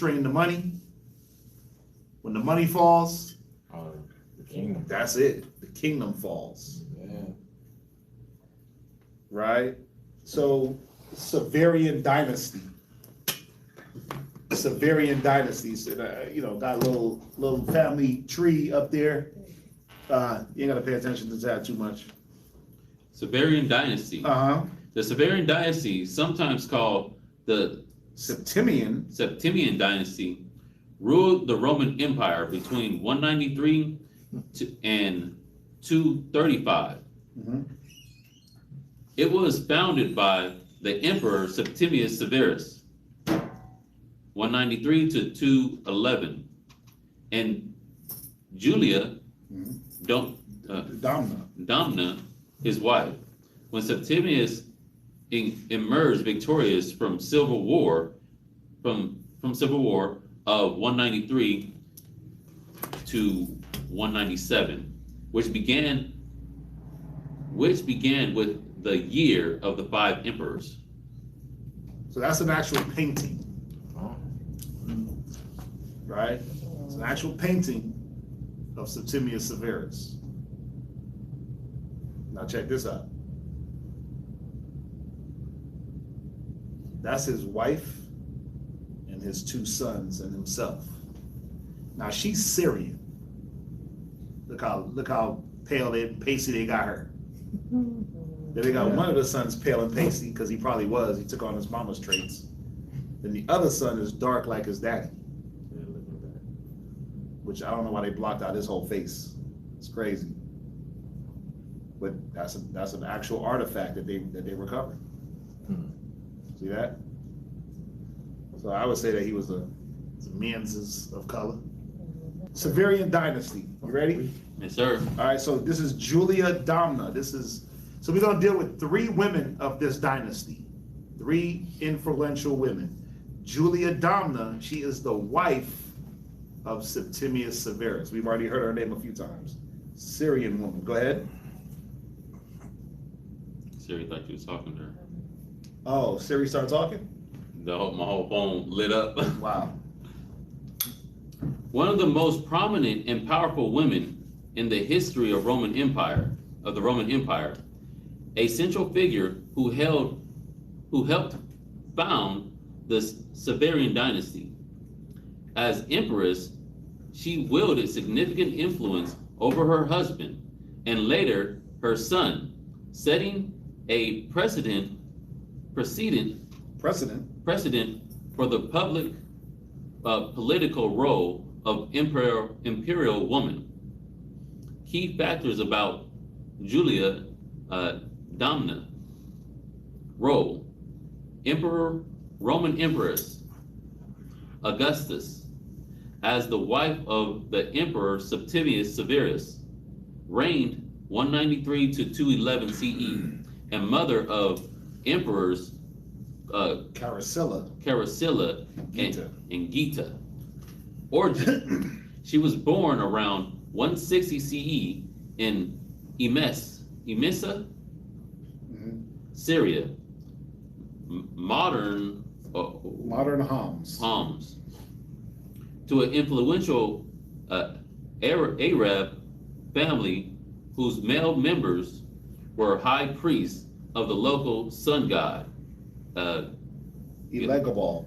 constrain the money. When the money falls, the kingdom. That's it. The kingdom falls. Yeah. Right? So, Severian dynasty. Severian dynasties, got a little family tree up there. You ain't gotta pay attention to that too much. Severian dynasty. The Severian dynasty, sometimes called the Septimian dynasty, ruled the Roman Empire between 193 and 235. It was founded by the Emperor Septimius Severus, 193 to 211, and Julia Domna, his wife. When Septimius emerged victorious from civil war of 193 to 197, which began with the year of the 5 emperors. So that's an actual painting. Right? It's an actual painting of Septimius Severus. Now check this out. That's his wife and his 2 sons and himself. Now she's Syrian. Look how pale and pasty they got her. Then they got one of the sons pale and pasty because he probably was. He took on his mama's traits. Then the other son is dark like his daddy. Which I don't know why they blocked out his whole face. It's crazy. But that's an actual artifact that they recovered. See that? So I would say that he was a men's of color. Severian dynasty. You ready? Yes, sir. All right, so this is Julia Domna. So we're gonna deal with 3 women of this dynasty. 3 influential women. Julia Domna, she is the wife of Septimius Severus. We've already heard her name a few times. Syrian woman. Go ahead. Siri thought you was talking to her. Oh, Siri started talking? My whole phone lit up. Wow. One of the most prominent and powerful women in the history of the Roman Empire, a central figure who helped found the Severian dynasty. As empress, she wielded significant influence over her husband and later her son, setting a precedent for the public political role of imperial woman. Key factors about Julia Domna role: Roman Empress Augustus, as the wife of the Emperor Septimius Severus, reigned 193 to 211 CE, and mother of emperors Caracalla and Geta. Origin: she was born around 160 CE in Emesa, Syria, modern Homs, to an influential Arab family whose male members were high priests of the local sun god. Elegabal.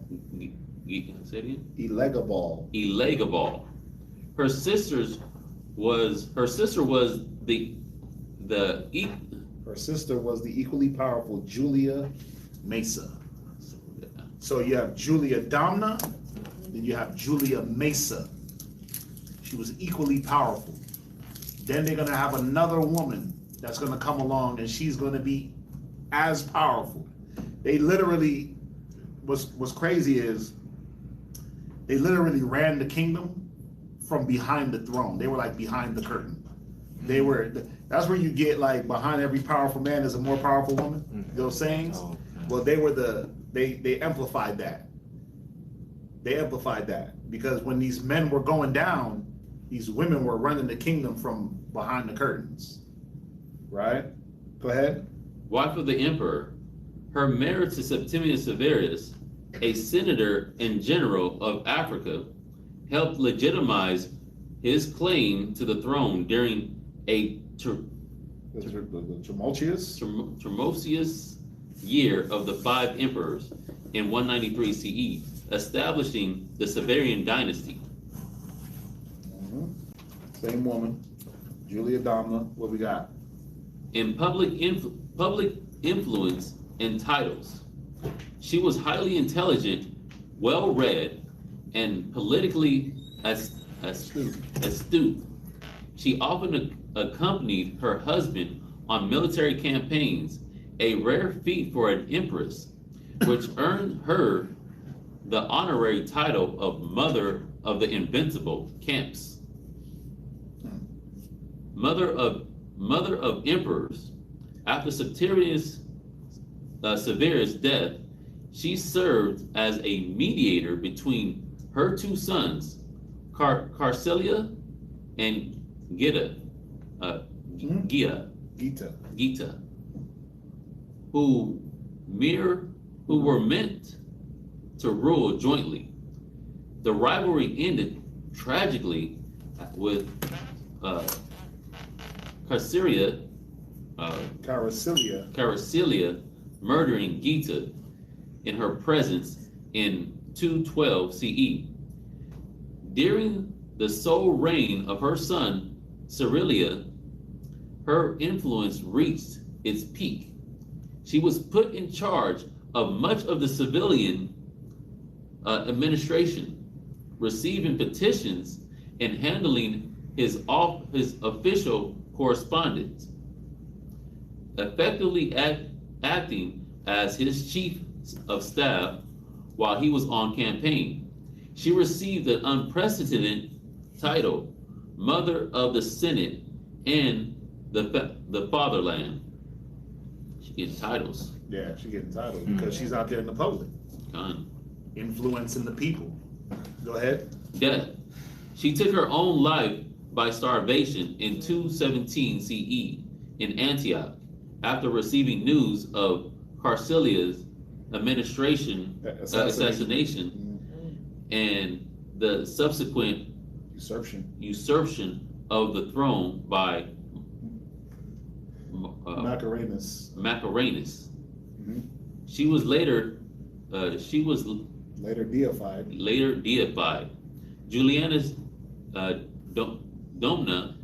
Say it again? Elegabal. Her sister was the equally powerful Julia Mesa. So you have Julia Domna, then you have Julia Mesa. She was equally powerful. Then they're gonna have another woman that's gonna come along and she's gonna be as powerful. They literally, what's crazy is, they literally ran the kingdom from behind the throne. They were like behind the curtain. That's where you get like behind every powerful man is a more powerful woman. Those sayings. Oh, well, they amplified that. They amplified that because when these men were going down, these women were running the kingdom from behind the curtains. Right? Go ahead. Wife of the emperor. Her marriage to Septimius Severus a senator and general of Africa, helped legitimize his claim to the throne during a Tumultuous. tumultuous year of the 5 emperors in 193 CE, establishing the Severian dynasty. Same woman, Julia Domna. What we got? In public influence and titles, she was highly intelligent, well-read, and politically astute. She often accompanied her husband on military campaigns, a rare feat for an empress, which earned her the honorary title of Mother of the Invincible Camps. Mother of emperors. After Septimius Severus' death, she served as a mediator between her 2 sons, Carcelia and Gita, who were meant to rule jointly. The rivalry ended tragically with Carcelia murdering Gita in her presence in 212 CE. During the sole reign of her son, Cerilia, her influence reached its peak. She was put in charge of much of the civilian administration, receiving petitions and handling his official correspondence, effectively acting as his chief of staff while he was on campaign. She received an unprecedented title, Mother of the Senate and the Fatherland. She getting titles. Yeah, she getting titles because she's out there in the public, influencing the people. Go ahead. Yeah, she took her own life by starvation in 217 CE in Antioch after receiving news of Carcelia's assassination and the subsequent usurpation of the throne by Macarenus. She was later deified. Julianus Domna,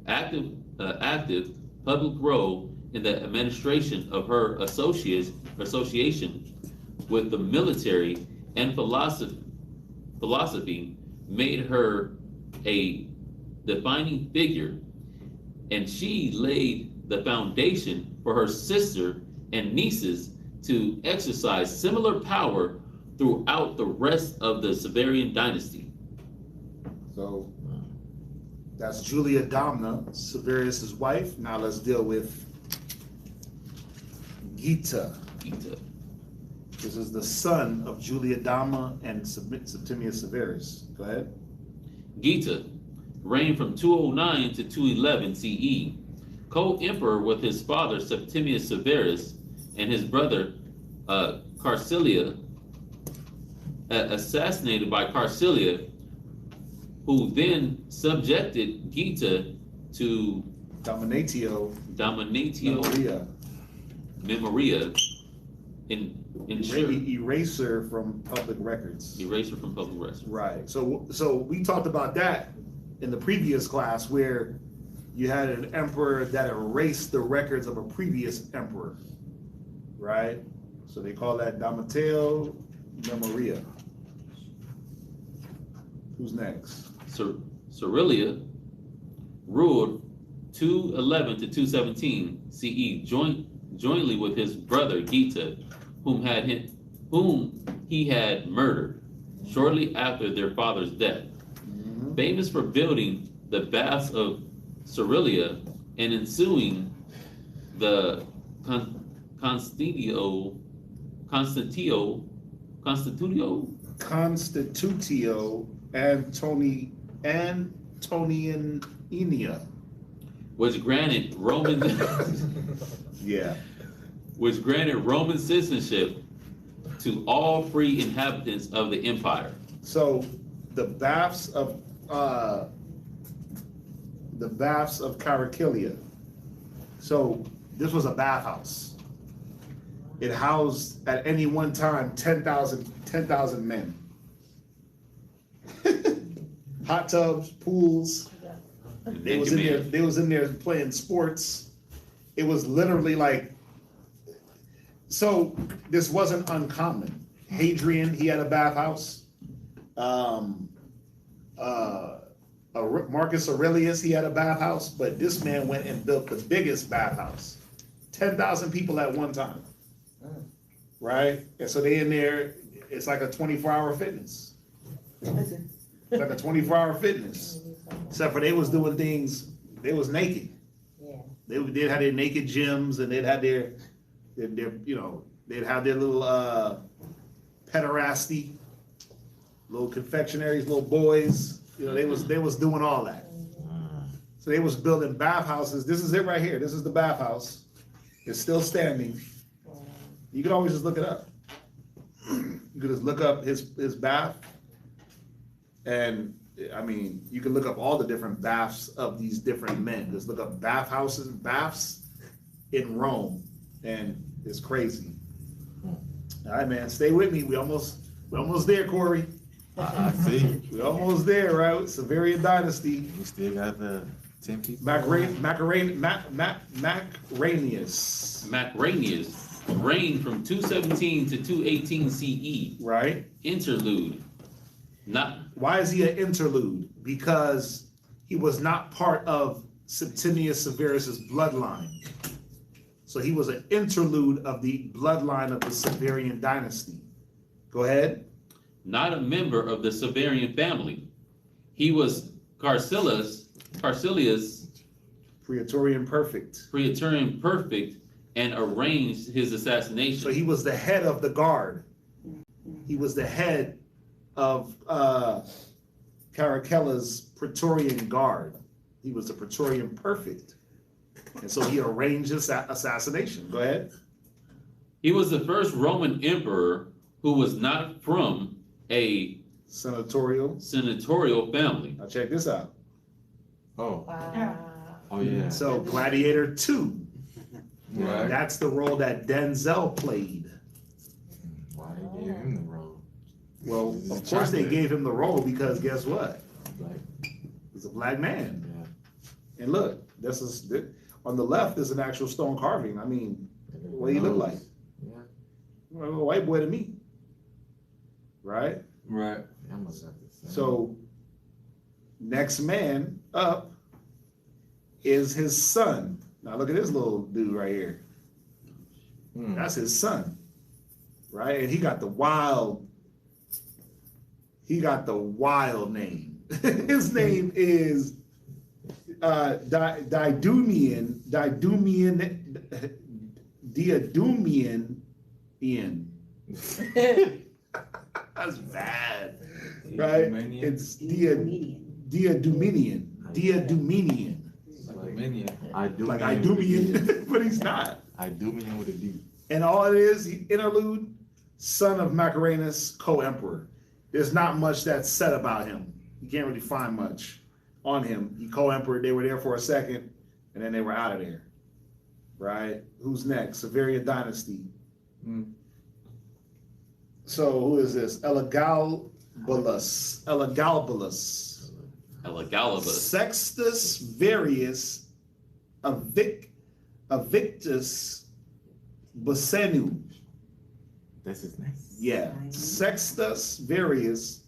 active public role in the administration of her association with the military and philosophy made her a defining figure, and she laid the foundation for her sister and nieces to exercise similar power throughout the rest of the Severian dynasty. So that's Julia Domna, Severus's wife. Now let's deal with Gita. This is the son of Julia Domna and Septimius Severus. Go ahead. Gita reigned from 209 to 211 CE, co-emperor with his father Septimius Severus and his brother Carcelia, assassinated by Carcelia, who then subjected Gita to Dominatio Memoria, eraser from public records. Right. So we talked about that in the previous class, where you had an emperor that erased the records of a previous emperor. Right. So they call that Dominatio Memoria. Who's next? Cerilia ruled 211 to 217 CE jointly with his brother Gita, whom he had murdered shortly after their father's death. Famous for building the baths of Cerilia and ensuing the Constitutio Antoniania, which granted Roman yeah, which granted Roman citizenship to all free inhabitants of the empire. So the baths of Carakilia. So this was a bathhouse. It housed at any one time 10,000 men. Hot tubs, pools. They was in there playing sports. It was literally like, so this wasn't uncommon. Hadrian, he had a bathhouse. Marcus Aurelius, he had a bathhouse, but this man went and built the biggest bathhouse. 10,000 people at one time. Right? And so they in there, it's like a 24-hour fitness. It's like a 24-hour fitness. Except for they was doing things, they was naked. Yeah. They'd have their naked gyms, and they'd have their they'd have their little pederasty, little confectionaries, little boys. They was doing all that. So they was building bathhouses. This is it right here. This is the bathhouse. It's still standing. You can always just look it up. You could just look up his bath, and I mean, you can look up all the different baths of these different men. Just look up baths in Rome, and it's crazy. All right, man, stay with me. We almost there, Corey. I see. We almost there, right? Sumerian dynasty. We still got the 10 people. Macranius. Macranius reigned from 217 to 218 CE. Right. Interlude. Why is he an interlude? Because he was not part of Septimius Severus's bloodline. So he was an interlude of the bloodline of the Severian dynasty. Go ahead. Not a member of the Severian family. He was Carcilius, Praetorian perfect, and arranged his assassination. So he was the head of the guard. He was the head of Carakella's Praetorian guard. He was the Praetorian perfect. And so he arranged his assassination. Go ahead. He was the first Roman emperor who was not from a senatorial family. Now check this out. Oh. Wow. Oh yeah. So Gladiator 2. Right. That's the role that Denzel played. Why they gave him the role? Well, of course they gave him the role because guess what? Like, He's a black man. yeah. And look, this on the left is an actual stone carving. I mean, what do you look like? Yeah. Well, a white boy to me. Right? Right. I must have to say. So next man up is his son. Now look at this little dude right here. That's his son. Right? And he got the wild name. His name is Diadumian Ian. That's bad, right? It's Diadumenian. Like Idumean, but he's not. Idumean with a D. And all it is, interlude, son of Macrinus, co-emperor. There's not much that's said about him. You can't really find much on him. He co-emperor, they were there for a second, and then they were out of there. Right? Who's next? Severian dynasty. So who is this? Elagabalus. Sextus Varius Avictus Basenu. That's his name? Yeah. Sextus Varius.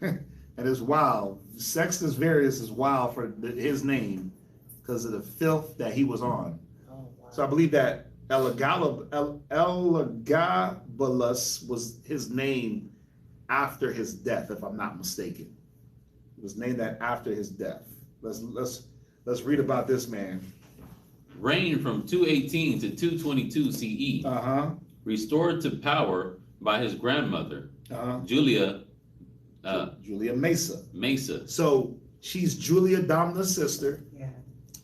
And it's wild. Sextus Varius is wild for his name because of the filth that he was on. Oh, wow. So I believe that Elagabalus was his name after his death, if I'm not mistaken. It was named that after his death. Let's read about this man. Reigned from 218 to 222 CE. Restored to power by his grandmother, Julia Mesa. So she's Julia Domna's sister. Yeah.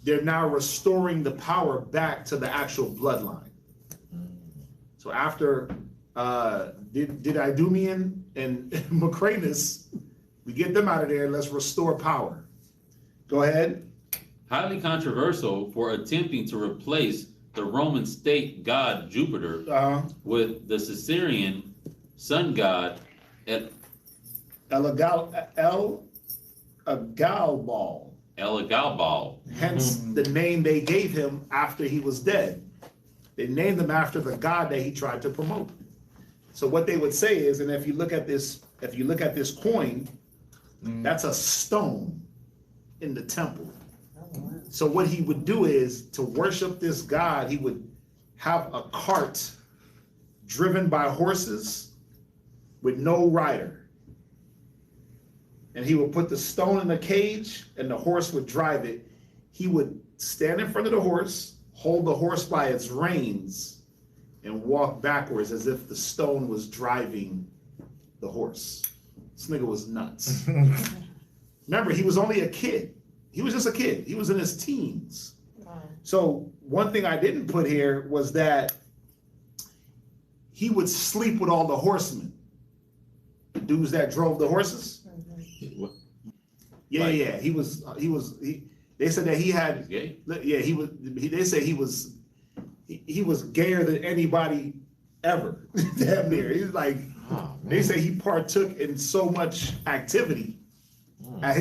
They're now restoring the power back to the actual bloodline. So after Did Idumean and Macrinus, we get them out of there, let's restore power. Go ahead. Highly controversial for attempting to replace the Roman state god Jupiter with the Caesarean sun god Elagabalbal. Elagabalbal. Hence the name they gave him after he was dead. They named him after the god that he tried to promote. So what they would say is, and if you look at this coin, that's a stone in the temple. So what he would do is, to worship this god, he would have a cart driven by horses with no rider. And he would put the stone in a cage and the horse would drive it. He would stand in front of the horse, hold the horse by its reins, and walk backwards as if the stone was driving the horse. This nigga was nuts. Remember, he was only a kid. He was just a kid. He was in his teens. So one thing I didn't put here was that he would sleep with all the horsemen. The dudes that drove the horses. Yeah. They said that he had. Gay? Yeah, they say he was gayer than anybody ever. Damn near. He's like, they say he partook in so much activity at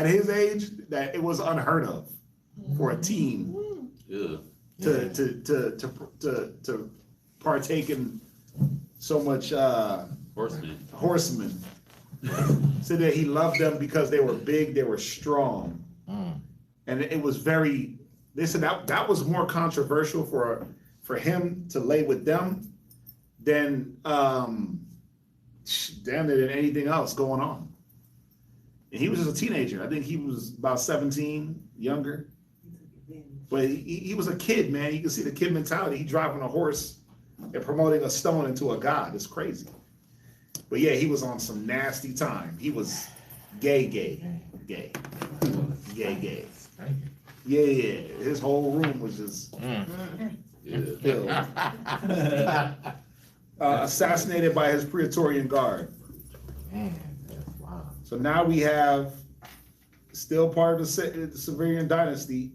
his age that it was unheard of for a teen to partake in so much horsemen. Said that he loved them because they were big, they were strong, and it was very. They said that was more controversial for him to lay with them than damn than anything else going on. And he was just a teenager. I think he was about 17, younger. But he was a kid, man. You can see the kid mentality. He driving a horse and promoting a stone into a god. It's crazy. But yeah, he was on some nasty time. He was gay. Yeah. His whole room was just filled. Assassinated by his Praetorian Guard. So now we have, still part of the Severian dynasty,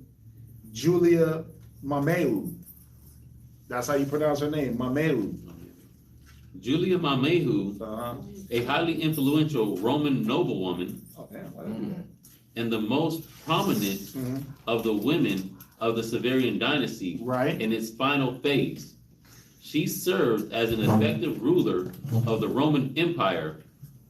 Julia Mameu. That's how you pronounce her name, Mameu. Julia Mameu, a highly influential Roman noblewoman, and the most prominent of the women of the Severian dynasty in its final phase. She served as an effective ruler of the Roman Empire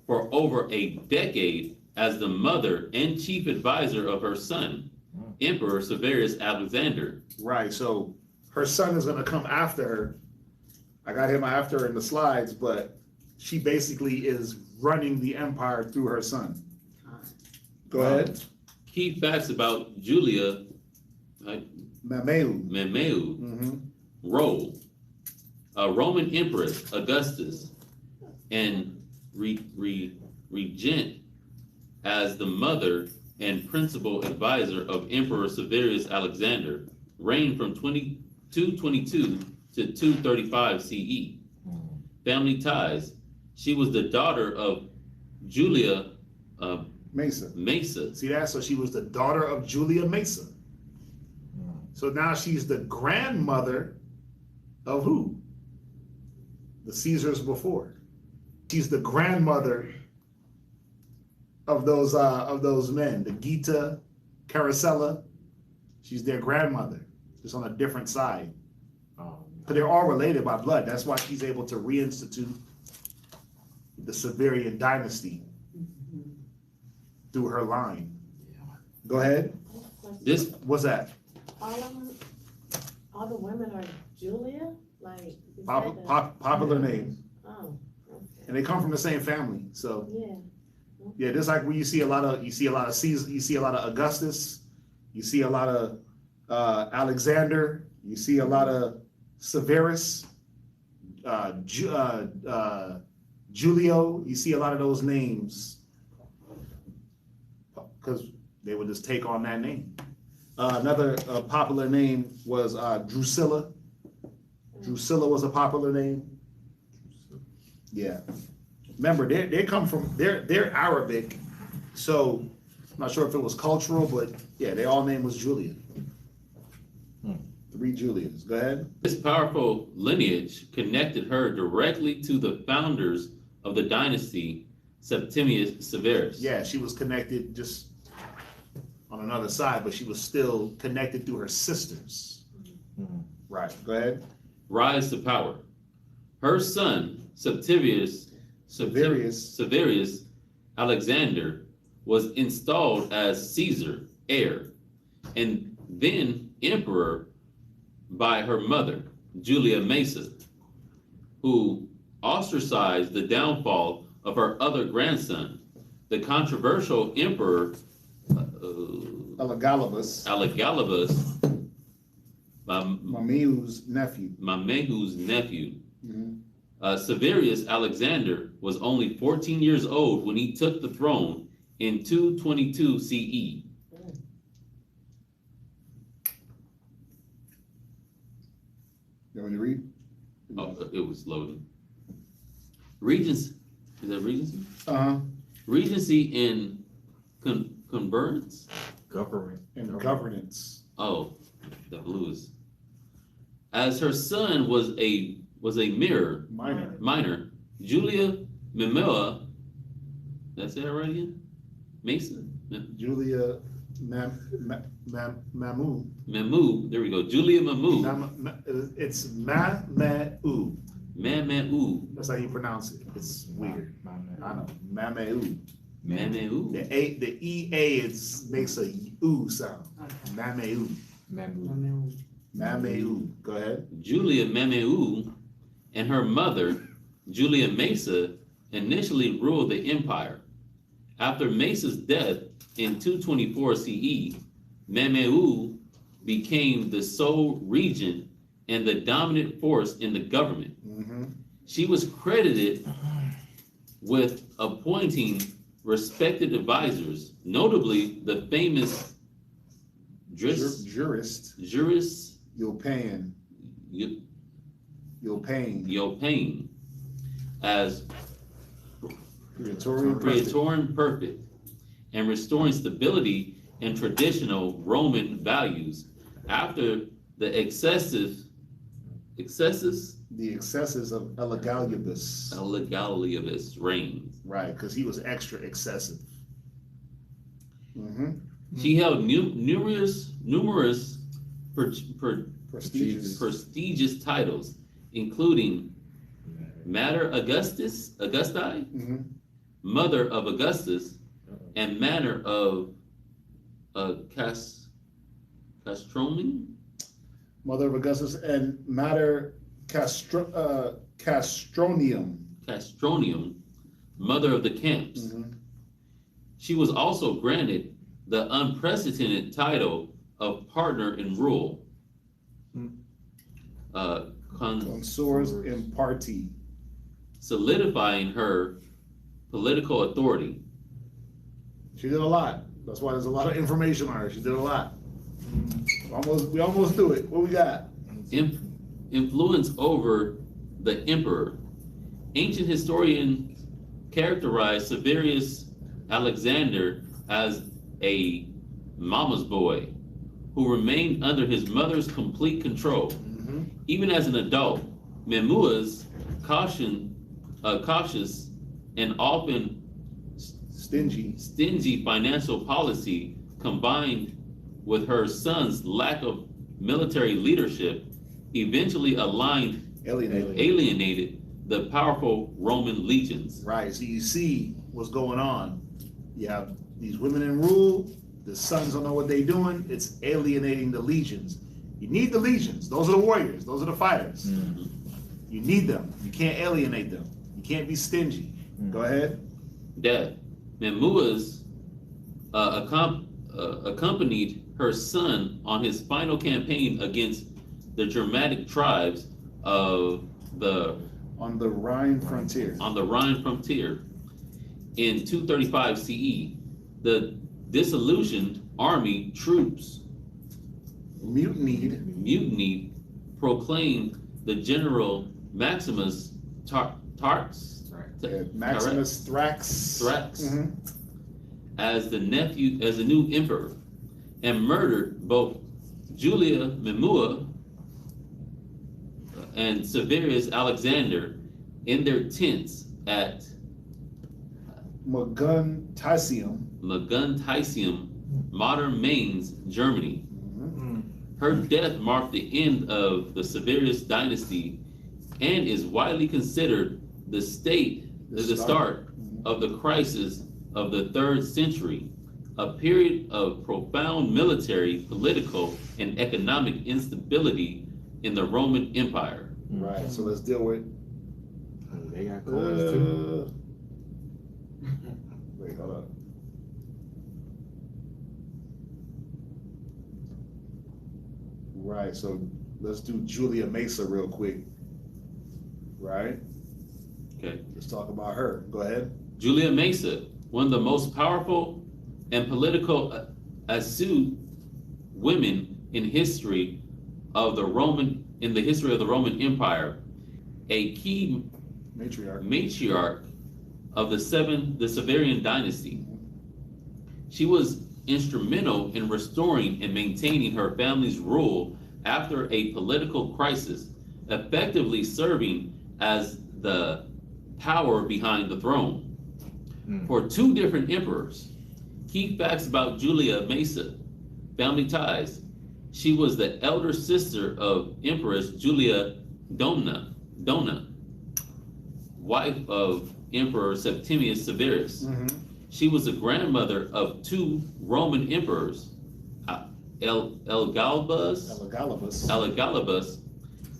for over a decade as the mother and chief advisor of her son, Emperor Severus Alexander. Right, so her son is going to come after her. I got him after her in the slides, but she basically is running the empire through her son. Go ahead. Key facts about Julia Mameu. Role. Roman Empress Augustus and regent as the mother and principal advisor of Emperor Severus Alexander, reigned from 222 to 235 CE. Family ties. She was the daughter of Julia Mesa. See that? So she was the daughter of Julia Mesa. So now she's the grandmother of who? The Caesars before. She's the grandmother of those men, the Gita, Caracalla. She's their grandmother, just on a different side. But they're all related by blood. That's why she's able to reinstitute the Severian dynasty through her line. Go ahead. What's that? All the women are Julia? Like Popular names. Oh, okay. And they come from the same family. So Yeah. yeah, just like when you see a lot of Caesar, you see a lot of Augustus, you see a lot of Alexander, you see a lot of Severus, Julio, you see a lot of those names because they would just take on that name. Another popular name was Drusilla. Drusilla was a popular name. Yeah. Remember, they come from, they're Arabic, so I'm not sure if it was cultural, but yeah, their all name was Julia. 3 Julias. Go ahead. This powerful lineage connected her directly to the founders of the dynasty, Septimius Severus. Yeah, she was connected just on another side, but she was still connected through her sisters. Right. Go ahead. Rise to power. Her son, Septimius Severus Alexander, was installed as Caesar, heir, and then emperor by her mother, Julia Mesa, who ostracized the downfall of her other grandson, the controversial emperor Elagabalus, Mamehu's nephew. Severus Alexander was only 14 years old when he took the throne in 222 CE. You want me to read? Oh, it was loading. Regency, is that Regency? Regency in concurrence? Government. And governance. Oh, the blues. As her son was a minor, Julia Memua, that's it right again? Mason? Julia Mamu. Memu, there we go. Julia Memu. It's Mameu. Mameu. That's how you pronounce it. It's weird. I know. Mameu. Mameu. The EA makes a U sound. Mameu. Mameu. Go ahead. Julia Mameu and her mother, Julia Mesa, initially ruled the empire. After Mesa's death in 224 CE, Mameu became the sole regent and the dominant force in the government. She was credited with appointing respected advisors, notably the famous jurist Yopain as Praetorian Perfect, and restoring stability and traditional Roman values after the excesses of Elagabalus reign. Right, because he was extra excessive. She held numerous prestigious titles, including Mater Augusti, Mother of Augustus, and Manor of Castroming, Mother of Augustus, and Mater Castronium, Mother of the Camps. She was also granted the unprecedented title of partner in rule, consors in party, solidifying her political authority. She did a lot. That's why there's a lot of information on her. She did a lot. We almost do it. What we got? Influence over the emperor. Ancient historians characterized Severus Alexander as a mama's boy who remained under his mother's complete control. Even as an adult, Memua's cautious and often stingy financial policy, combined with her son's lack of military leadership, eventually alienated the powerful Roman legions. Right, so you see what's going on. You have these women in rule, the sons don't know what they're doing, it's alienating the legions. You need the legions, those are the warriors, those are the fighters. You need them, you can't alienate them, you can't be stingy. Go ahead. Dad, Memua's accompanied her son on his final campaign against the Germanic tribes of on the Rhine frontier. In 235 CE. The disillusioned army troops mutinied, proclaimed the general Maximus Maximus Thrax. As the new emperor, and murdered both Julia Memua and Severus Alexander in their tents at Maguntium, modern Mainz, Germany. Her death marked the end of the Severus dynasty and is widely considered the start of the crisis of the 3rd century, a period of profound military, political, and economic instability in the Roman Empire. Right, so let's deal with. They got coins too. Wait, hold up. Right, so let's do Julia Mesa real quick. Right? Okay. Let's talk about her. Go ahead. Julia Mesa, one of the most powerful and political astute women in history of the Roman Empire, a key matriarch of the Severian dynasty. She was instrumental in restoring and maintaining her family's rule after a political crisis, effectively serving as the power behind the throne. For 2 different emperors. Key facts about Julia Mesa: family ties. She was the elder sister of Empress Julia Domna, wife of Emperor Septimius Severus. She was the grandmother of 2 Roman emperors, Elagabalus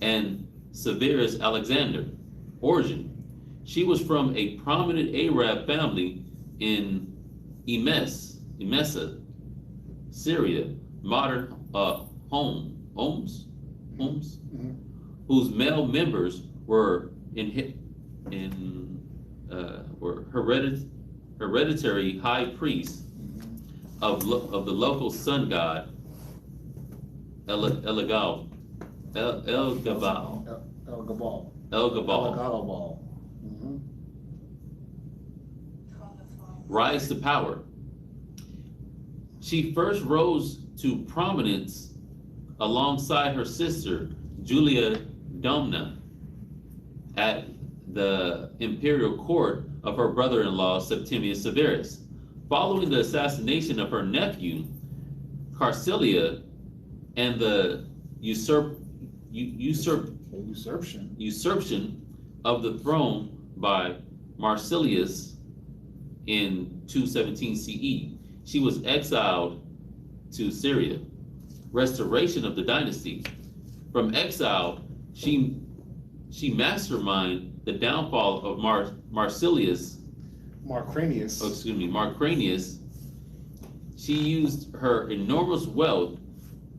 and Severus Alexander. Origin: she was from a prominent Arab family in Emesa, Syria, modern Homs, whose male members were hereditary high priests of the local sun god El Gabal. Rise to power. She first rose to prominence alongside her sister Julia Domna at the imperial court of her brother-in-law Septimius Severus. Following the assassination of her nephew Carcelia and the usurpation of the throne by Marsilius in 217 CE, she was exiled to Syria. Restoration of the dynasty. From exile, she masterminded the downfall of Marcranius. She used her enormous wealth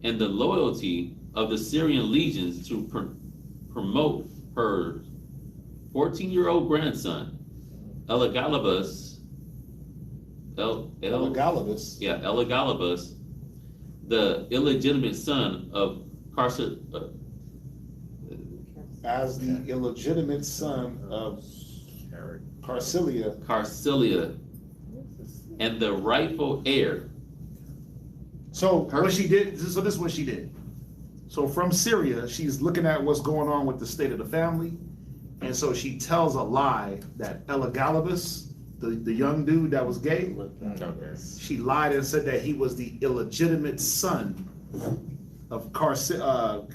and the loyalty of the Syrian legions to promote her 14-year-old grandson, Elagabalus, the illegitimate son of as the illegitimate son of Carcelia, and the rightful heir. So what she did, so this is what she did. So from Syria, she's looking at what's going on with the state of the family, and so she tells a lie that Elagabalus, the young dude that was gay, she lied and said that he was the illegitimate son of Carcelia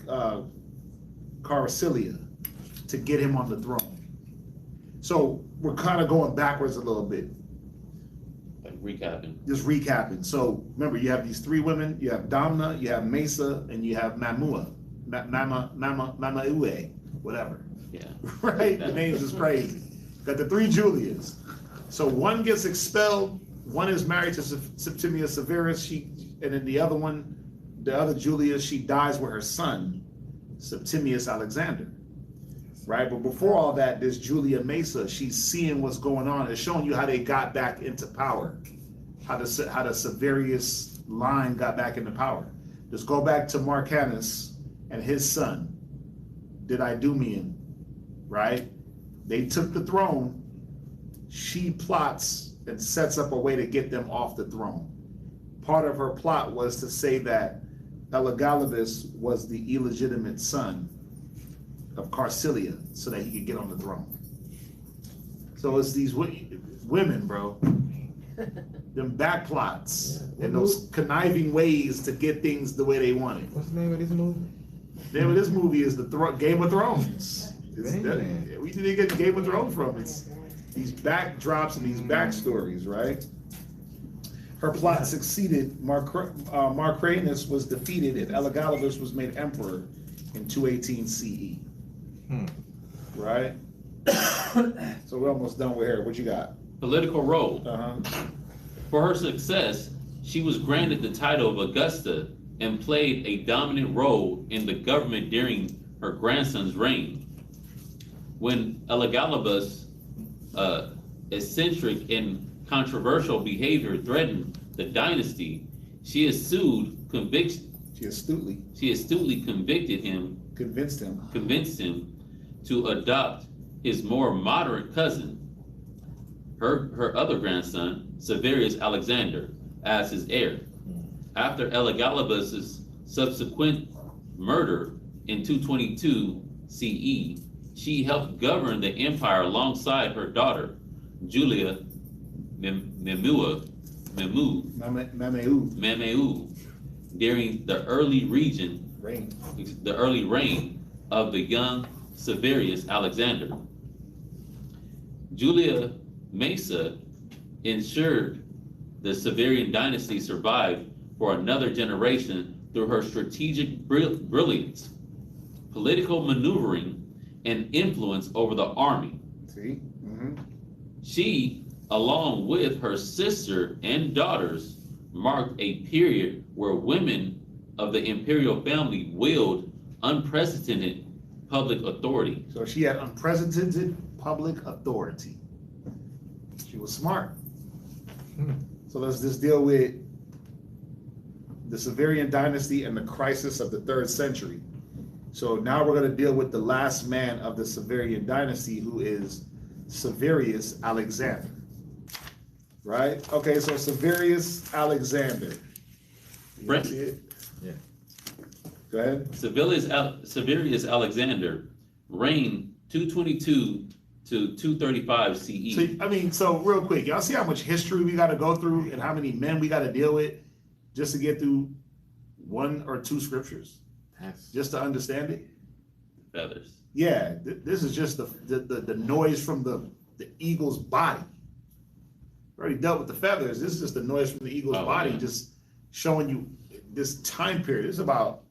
to get him on the throne. So we're kind of going backwards a little bit. Like recapping. Just recapping. So remember, you have these 3 women. You have Domna, you have Mesa, and you have Mamua, Mamaue, whatever. Yeah. Right? The names is crazy. Got the 3 Julias. So one gets expelled. One is married to Septimius Severus. And then the other Julia, she dies with her son, Septimius Alexander. Right? But before all that, there's Julia Mesa. She's seeing what's going on. It's showing you how they got back into power, how the Severus line got back into power. Just go back to Marcanus and his son, Didymumian, right? They took the throne she plots and sets up a way to get them off the throne. Part of her plot was to say that Elagabalus was the illegitimate son of Carcelia so that he could get on the throne. So it's these women, bro, them back plots and those conniving ways to get things the way they want it. What's the name of this movie? The name of this movie is Game of Thrones. Man. We didn't get Game of Thrones from. It's these backdrops and these backstories, right? Her plot succeeded. Marcranus was defeated, and Elagabalus was made emperor in 218 CE. Right? So we're almost done with her. What you got? Political role. Uh-huh. For her success, she was granted the title of Augusta and played a dominant role in the government during her grandson's reign. When Elagabalus' eccentric and controversial behavior threatened the dynasty, she astutely convinced him to adopt his more moderate cousin, her other grandson, Severius Alexander, as his heir. After Elagabalus' subsequent murder in 222 CE, she helped govern the empire alongside her daughter, Julia Memeu, during the early reign of the young Severius Alexander. Julia Mesa ensured the Severian dynasty survived for another generation through her strategic brilliance, political maneuvering, and influence over the army. See? Mm-hmm. She, along with her sister and daughters, marked a period where women of the imperial family wielded unprecedented public authority. So she had unprecedented public authority. She was smart. So let's just deal with the Severian dynasty and the crisis of the 3rd century. So now we're going to deal with the last man of the Severian dynasty, who is Severius Alexander. Right? Okay, so Severius Alexander. You see it? Yeah. Go ahead. Severius Alexander reigned 222 to 235 CE. So real quick, y'all see how much history we got to go through and how many men we got to deal with just to get through 1 or 2 scriptures? Just to understand it? Feathers. Yeah, this is just the noise from the eagle's body. We already dealt with the feathers. This is just the noise from the eagle's body, just showing you this time period. It's about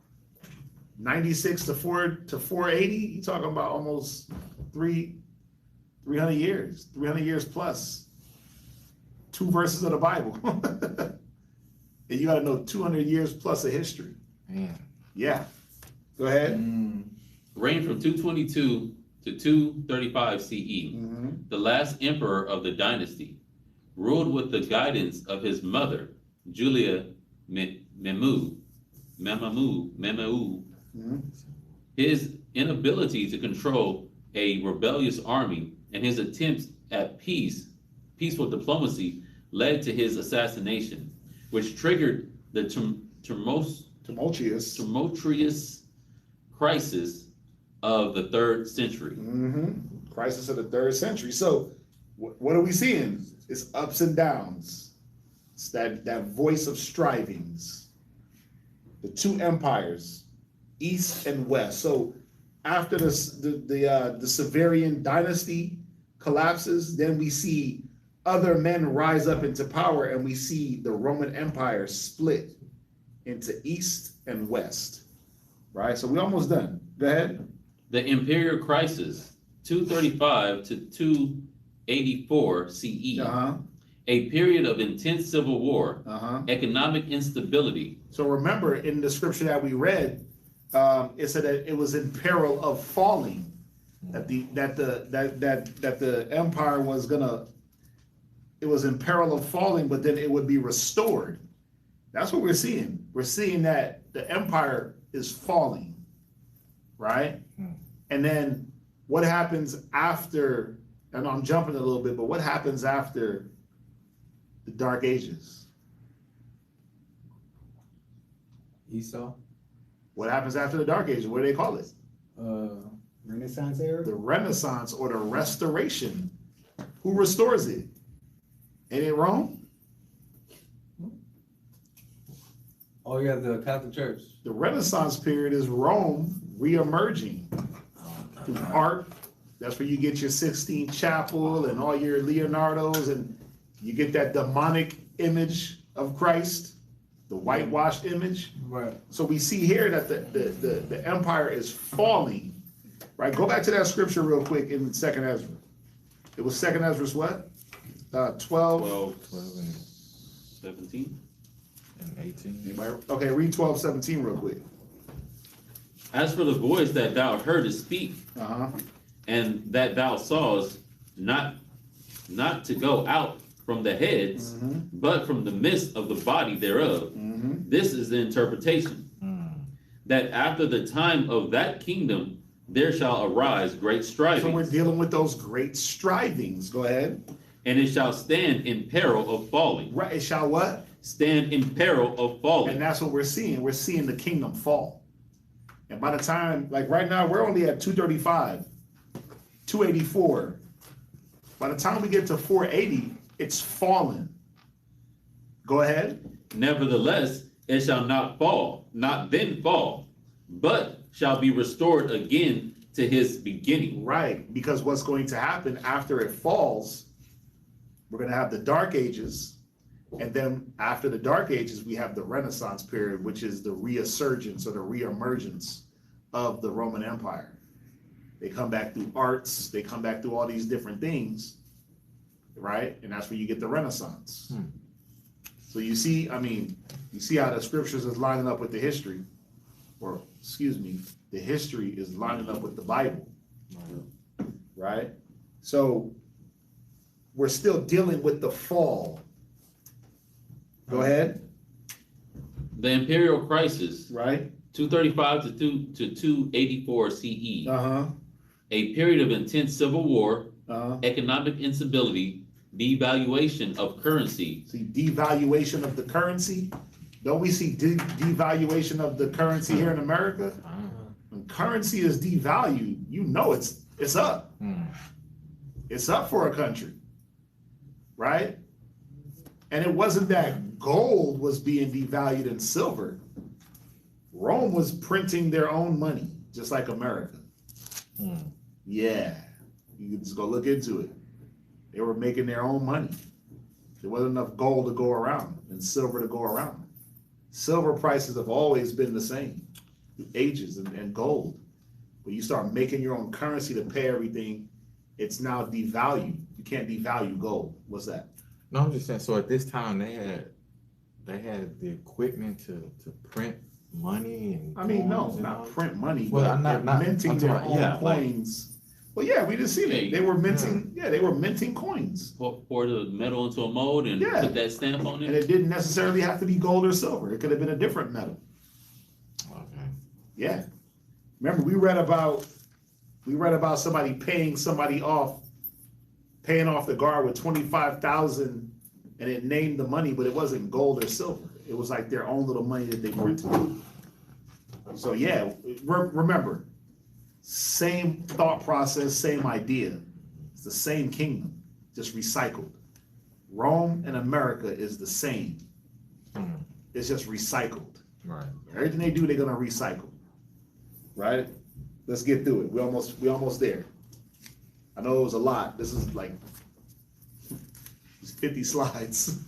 96 to 480. You're talking about almost 300 years, 300 years plus. 2 verses of the Bible. And you got to know 200 years plus of history. Man. Yeah. Go ahead. Reigned from 222 to 235 CE. The last emperor of the dynasty, ruled with the guidance of his mother, Julia Memeu. His inability to control a rebellious army and his attempts at peaceful diplomacy led to his assassination, which triggered the tumultuous crisis of the 3rd century. Crisis of the 3rd century. So what are we seeing? It's ups and downs. It's that voice of strivings. The 2 empires, East and West. So after the Severian dynasty collapses, then we see other men rise up into power, and we see the Roman Empire split into East and West. Right? So we're almost done. Go ahead. The imperial crisis, 235 to 284 CE. A period of intense civil war, economic instability. So remember, in the scripture that we read, it said that it was in peril of falling, that the empire was it was in peril of falling, but then it would be restored. That's what we're seeing. We're seeing that the empire is falling, right? And then what happens after and I'm jumping a little bit, but what happens after the Dark Ages? Esau. What happens after the Dark Ages? What do they call it? Renaissance era. The Renaissance or the Restoration. Who restores it? Ain't it Rome? Oh yeah, the Catholic Church. The Renaissance period is Rome re-emerging through art. That's where you get your Sistine Chapel and all your Leonardos, and you get that demonic image of Christ, the whitewashed image. Right. So we see here that the empire is falling. Right? Go back to that scripture real quick in 2nd Ezra. It was 2nd Ezra's what? 12. 12, 12 and 17. 18. Anybody? Okay, read 12:17 real quick. As for the voice that thou heardest speak, Uh-huh. and that thou sawest not to go out from the heads, but from the midst of the body thereof. This is the interpretation. That after the time of that kingdom, there shall arise great strivings. So we're dealing with those great strivings. Go ahead. And it shall stand in peril of falling. Right, it shall what? Stand in peril of falling. And that's what we're seeing. We're seeing the kingdom fall. And by the time, like right now, we're only at 235, 284. By the time we get to 480, it's fallen. Go ahead. Nevertheless, it shall not fall, not then fall, but shall be restored again to his beginning. Right, because what's going to happen after it falls, we're going to have the Dark Ages. And then after the Dark Ages, we have the Renaissance period, which is the resurgence or the reemergence of the Roman Empire. They come back through arts, they come back through all these different things, right? And that's where you get the Renaissance. So you see, I mean, you see how the scriptures is lining up with the history, or excuse me, the history is lining up with the Bible, right? So we're still dealing with the fall. Go ahead. The imperial crisis, Right. 235 to 284 CE, Uh-huh. a period of intense civil war, Uh-huh. economic instability, devaluation of currency. See, devaluation of the currency. Don't we see devaluation of the currency here in America? When currency is devalued, you know it's up. It's up for a country, right? And it wasn't that gold was being devalued and silver. Rome was printing their own money, just like America. Yeah, you can just go look into it. They were making their own money. There wasn't enough gold to go around and silver to go around. Silver prices have always been the same, through ages, and gold. When you start making your own currency to pay everything, it's now devalued. You can't devalue gold. What's that? No, I'm just saying. So at this time, they had the equipment to print money and. I mean, no, coins and all not that? print money, Well, but I'm they're not minting I'm their talking own about- yeah, coins. Well, yeah, we just seen it. Yeah, They were minting. Yeah, they were minting coins, Pour the metal into a mold and Yeah. put that stamp on and it. it didn't necessarily have to be gold or silver. It could have been a different metal. Okay. Yeah. Remember, we read about somebody paying off the guard with 25,000, and it named the money, but it wasn't gold or silver. It was like their own little money that they printed. So yeah, remember, same thought process, same idea. It's the same kingdom, just recycled. Rome and America is the same. It's just recycled. Right. Everything they do, they're gonna recycle. Right? Let's get through it. We almost there. I know it was a lot. This is like 50 slides.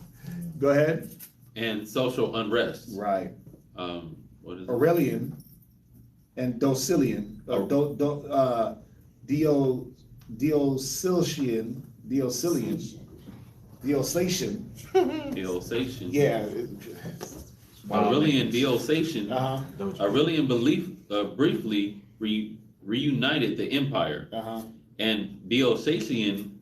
Go ahead. And social unrest. Right. What is it? Aurelian and Docilian, Diocletian. Diocletian. Yeah. Aurelian Diocletian. Uh-huh. Aurelian briefly reunited the empire, Uh-huh. and Diocletian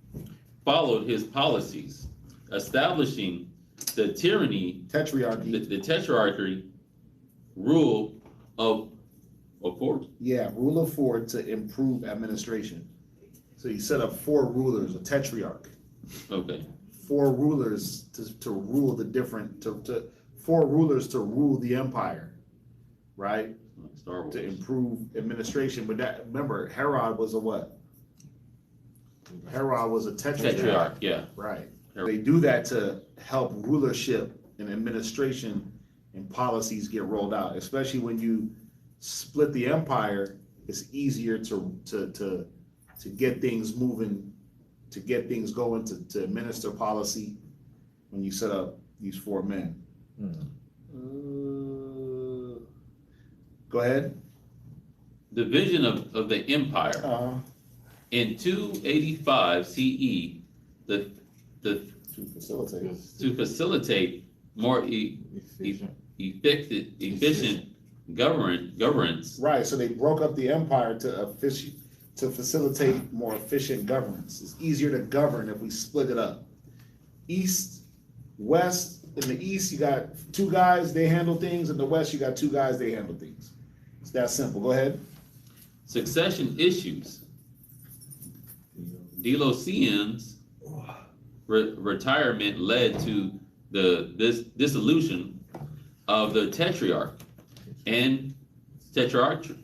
followed his policies, establishing the tyranny, Tetrarchy. the tetrarchy rule of course. Yeah, rule of 4 to improve administration. So he set up 4 rulers, a tetrarch. Okay. 4 rulers to rule the different, 4 rulers to rule the empire, right? Star Wars. To improve administration. But that, remember, Herod was a what? Herod was a Tetrarch, yeah. Right. They do that to help rulership and administration and policies get rolled out, especially when you split the empire. It's easier to get things moving, to get things going, to administer policy when you set up these 4 men. Go ahead. Division of the empire. In 285 CE, to facilitate more efficient governance. Right, so they broke up the empire to facilitate more efficient governance. It's easier to govern if we split it up. East, west, in the east you got 2 guys, they handle things. In the west you got 2 guys, they handle things. It's that simple. Go ahead. Succession issues. Delosian's retirement led to this dissolution of the tetrarchy and tetrarchy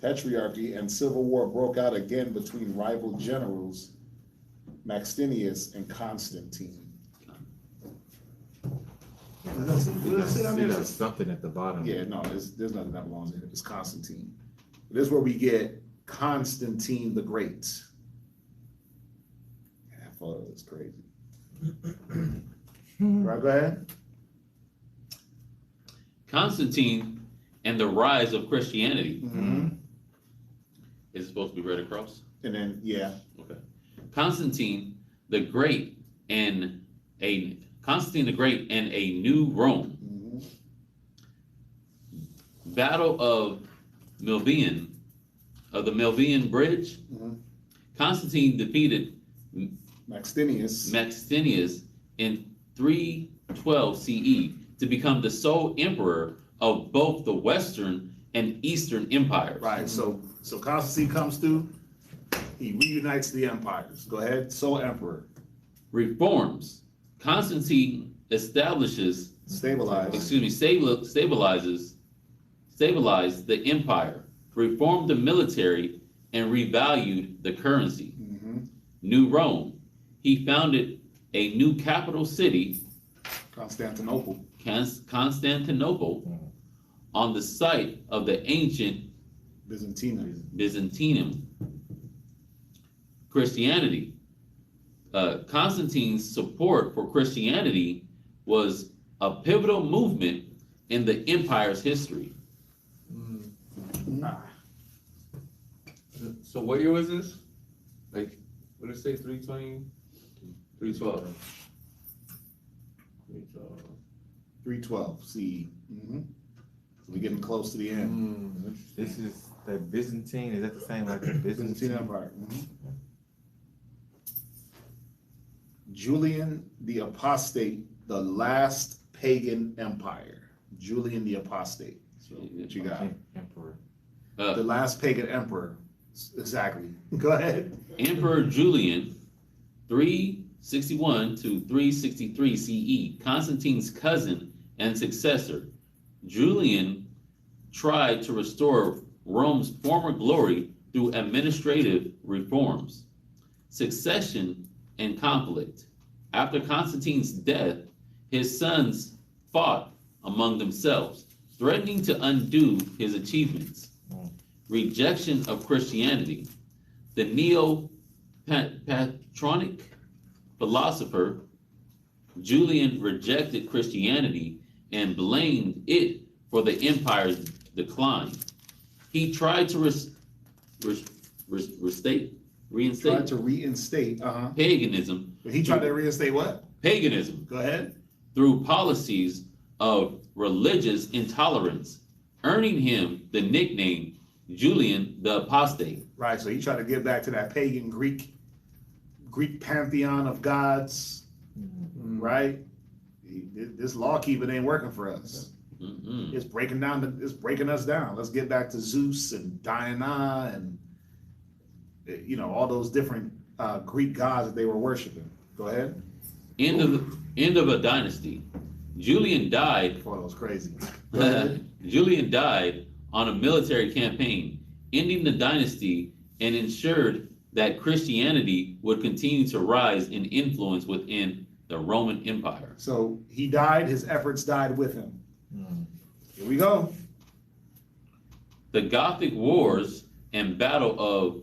And civil war broke out again between rival generals Maxentius and Constantine. There's something at the bottom. Yeah, no, there's nothing that belongs in it. It's Constantine. This is where we get Constantine the Great. Yeah, I thought it was crazy. Right, go ahead. Constantine and the rise of Christianity. Mm-hmm. Is it supposed to be read across? And then, yeah. Okay. Constantine the Great and a new Rome. Mm-hmm. Battle of the Milvian Bridge. Mm-hmm. Constantine defeated Maxentius in 312 CE to become the sole emperor of both the Western and Eastern empires. Right, so Constantine comes through, he reunites the empires. Go ahead, sole emperor. Reforms. Constantine stabilizes the empire, reformed the military, and revalued the currency. Mm-hmm. New Rome. He founded a new capital city, Constantinople, on the site of the ancient Byzantium. Christianity. Constantine's support for Christianity was a pivotal movement in the empire's history. So what year was this? Like, what did it say, 320? 312. 312 CE. Mm-hmm. So we're getting close to the end. This is the Byzantine. Is that the same like the Byzantine Empire. Mm-hmm. Julian the Apostate, the last pagan empire. Julian the Apostate. So what you got? Emperor. The last pagan emperor. Exactly. Go ahead. Emperor Julian, 361 to 363 CE, Constantine's cousin and successor. Julian tried to restore Rome's former glory through administrative reforms, succession, and conflict. After Constantine's death, his sons fought among themselves, threatening to undo his achievements. Rejection of Christianity. The Neo-Patronic philosopher Julian rejected Christianity and blamed it for the empire's decline. He tried to reinstate paganism. He tried to reinstate what? Paganism. Go ahead. Through policies of religious intolerance, earning him the nickname Julian the Apostate. Right, so he tried to get back to that pagan Greek pantheon of gods, right? This law keeping ain't working for us. It's breaking down. It's breaking us down. Let's get back to Zeus and Diana and all those different Greek gods that they were worshiping. Go ahead. End of a dynasty. Julian died. Oh, that was crazy. Go ahead. Julian died on a military campaign, ending the dynasty and ensured that Christianity would continue to rise in influence within the Roman Empire. So he died. His efforts died with him. Here we go. The Gothic Wars and Battle of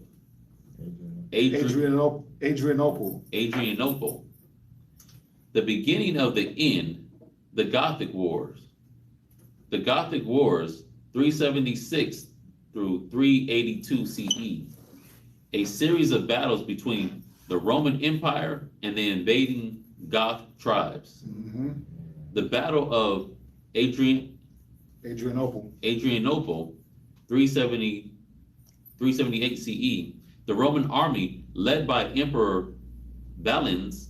Adrianople. Adrianople. The beginning of the end, the Gothic Wars. The Gothic Wars, 376 through 382 CE. A series of battles between the Roman Empire and the invading Goth tribes. The Battle of Adrianople. 378 CE. The Roman army, led by Emperor Valens,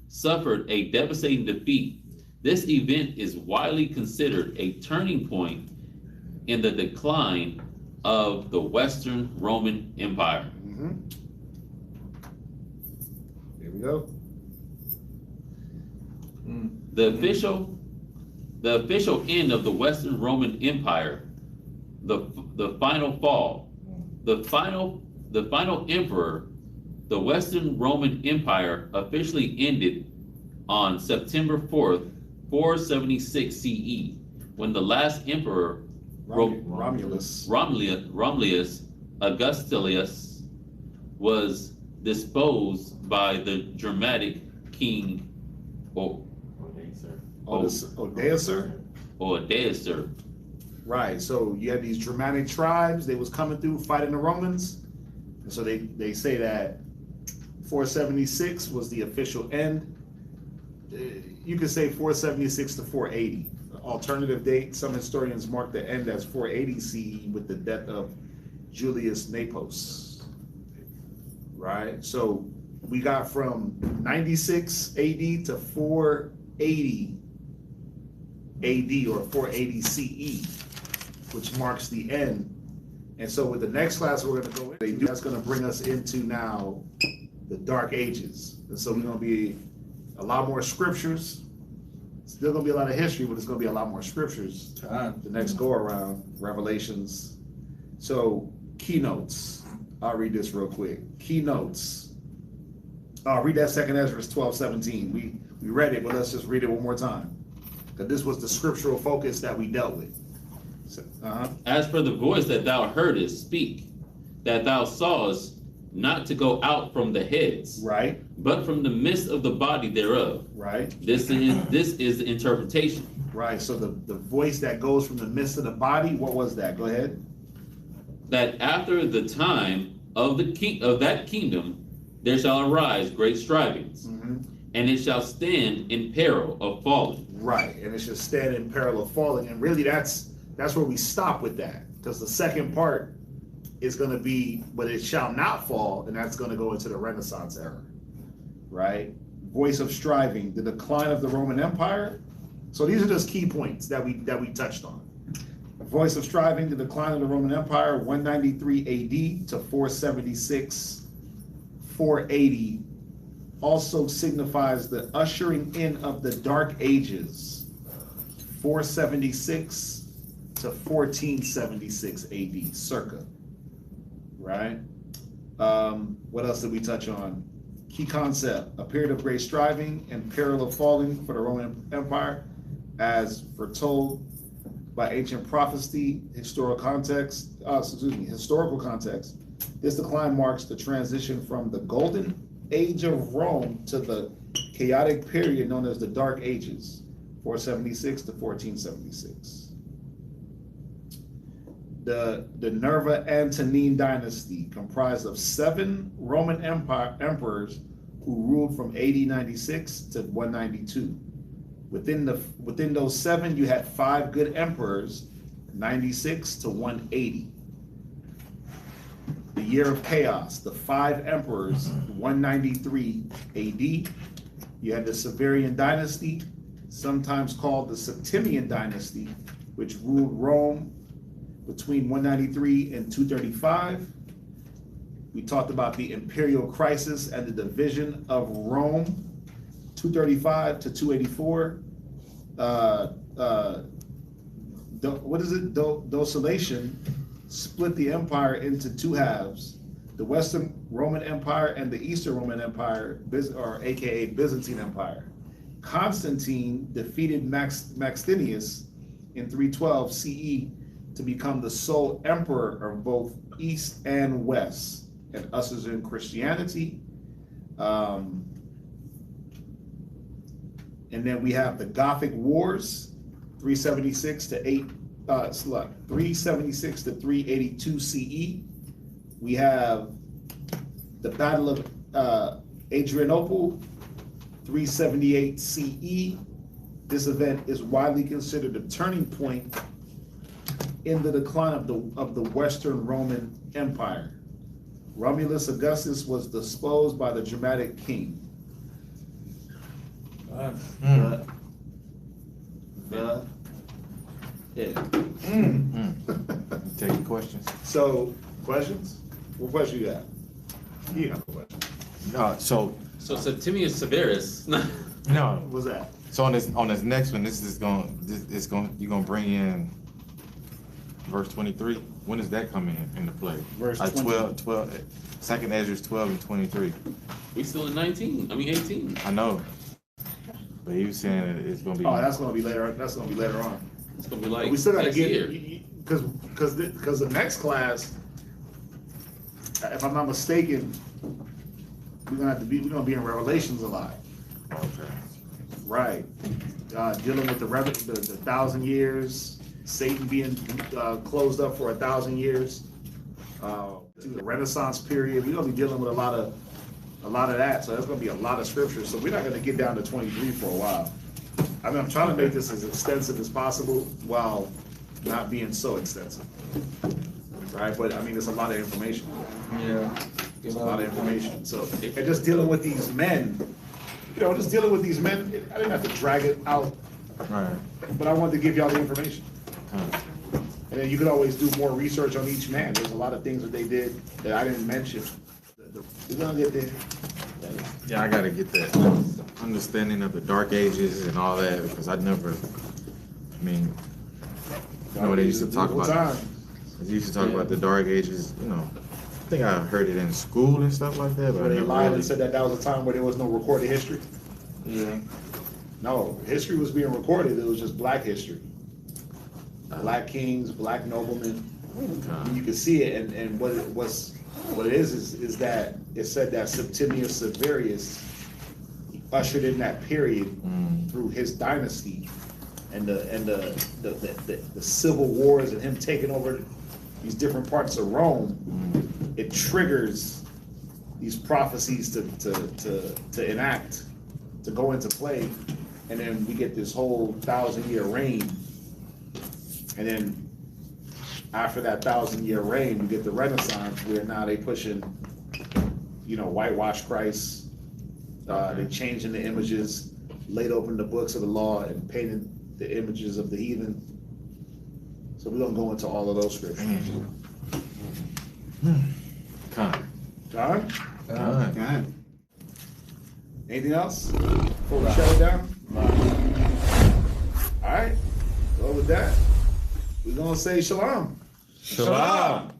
suffered a devastating defeat. This event is widely considered a turning point in the decline of the Western Roman Empire. Here we go. The official end of the Western Roman Empire, the final fall, the final emperor, the Western Roman Empire officially ended on September 4th, 476 CE, when the last emperor, Romulus Augustulus, was disposed by the Germanic king Odoacer. Right, so you had these Germanic tribes, they was coming through fighting the Romans. And so they say that 476 was the official end. You could say 476 to 480. Alternative date, some historians mark the end as 480 CE with the death of Julius Nepos. Right, so we got from 96 AD to 480 AD or 480 CE, which marks the end. And so with the next class we're going to go into, that's going to bring us into now the Dark Ages. And so we're going to be a lot more scriptures. Still going to be a lot of history, but it's going to be a lot more scriptures. The next go around, Revelations. So keynotes. I'll read this real quick. Keynotes. I'll read that second Esdras 12:17. We read it, but let's just read it one more time. Because this was the scriptural focus that we dealt with. So, As for the voice that thou heardest speak, that thou sawest not to go out from the heads, right, but from the midst of the body thereof. Right. This is the interpretation. Right. So the voice that goes from the midst of the body, what was that? Go ahead. That after the time of that kingdom, there shall arise great strivings, and it shall stand in peril of falling. Right, and it should stand in peril of falling. And really that's where we stop with that. Because the second part is going to be, but it shall not fall, and that's going to go into the Renaissance era. Right? Voice of striving, the decline of the Roman Empire. So these are just key points that we touched on. Voice of striving, the decline of the Roman Empire, 193 AD to 476, 480, also signifies the ushering in of the Dark Ages, 476 to 1476 AD, circa. Right? What else did we touch on? Key concept, a period of great striving and peril of falling for the Roman Empire, as foretold by ancient prophecy, historical context. This decline marks the transition from the golden age of Rome to the chaotic period known as the Dark Ages, 476 to 1476. The Nerva Antonine dynasty, comprised of 7 Roman emperors who ruled from AD 96 to 192. Within those 7, you had 5 good emperors, 96 to 180. The year of chaos, the 5 emperors, 193 AD. You had the Severian dynasty, sometimes called the Septimian dynasty, which ruled Rome between 193 and 235. We talked about the imperial crisis and the division of Rome, 235 to 284. What is it? Docilation split the empire into two halves: the Western Roman Empire and the Eastern Roman Empire, or AKA Byzantine Empire. Constantine defeated Maxentius in 312 CE to become the sole emperor of both East and West, and ushers in Christianity. And then we have the Gothic Wars, 376 to 382 CE. We have the Battle of Adrianople, 378 CE. This event is widely considered a turning point in the decline of the Western Roman Empire. Romulus Augustus was deposed by the Germanic king. Take your questions. So, questions? What question you have? You have a question. So Septimius Severus. no. What's that? So on this next one, you're gonna bring in verse 23. When does that come into play? Verse 12, 2nd Esdras 12 and 23. We still in 18. I know, but he was saying that it's gonna be. Oh, that's gonna be later. That's gonna be later on. It's gonna be like We still gotta next get year. because the next class, if I'm not mistaken, we're gonna be in Revelations a lot. Okay. Right. Dealing with the 1,000 years, Satan being closed up for 1,000 years, the Renaissance period. We're gonna be dealing with a lot of that. So there's gonna be a lot of scriptures. So we're not gonna get down to 23 for a while. I mean, I'm trying to make this as extensive as possible while not being so extensive. Right? But I mean, it's a lot of information. Yeah. It's a lot of information. So, and just dealing with these men, I didn't have to drag it out, Right. but I wanted to give y'all the information. Huh. And then you could always do more research on each man. There's a lot of things that they did that I didn't mention. We're gonna get there. Yeah, I gotta get that understanding of the Dark Ages and all that because I never. I mean, you know what they used to talk about. They used to talk about the Dark Ages. You know, I think I heard it in school and stuff like that. But Where I they never lied really. and said that was a time where there was no recorded history. Yeah. No, history was being recorded. It was just black history. Black kings, black noblemen. You can see it, and what it is that it said that Septimius Severus ushered in that period through his dynasty and the civil wars and him taking over these different parts of Rome. It triggers these prophecies to enact, to go into play, and then we get this whole 1,000-year reign. And then after that 1,000-year reign, we get the Renaissance, where now they pushing, whitewash Christ. They changing the images, laid open the books of the law, and painted the images of the heathen. So we're gonna go into all of those scriptures. Con. John, God. anything else before we shut it down? All right. Well, with that, we're gonna say shalom. Shalom.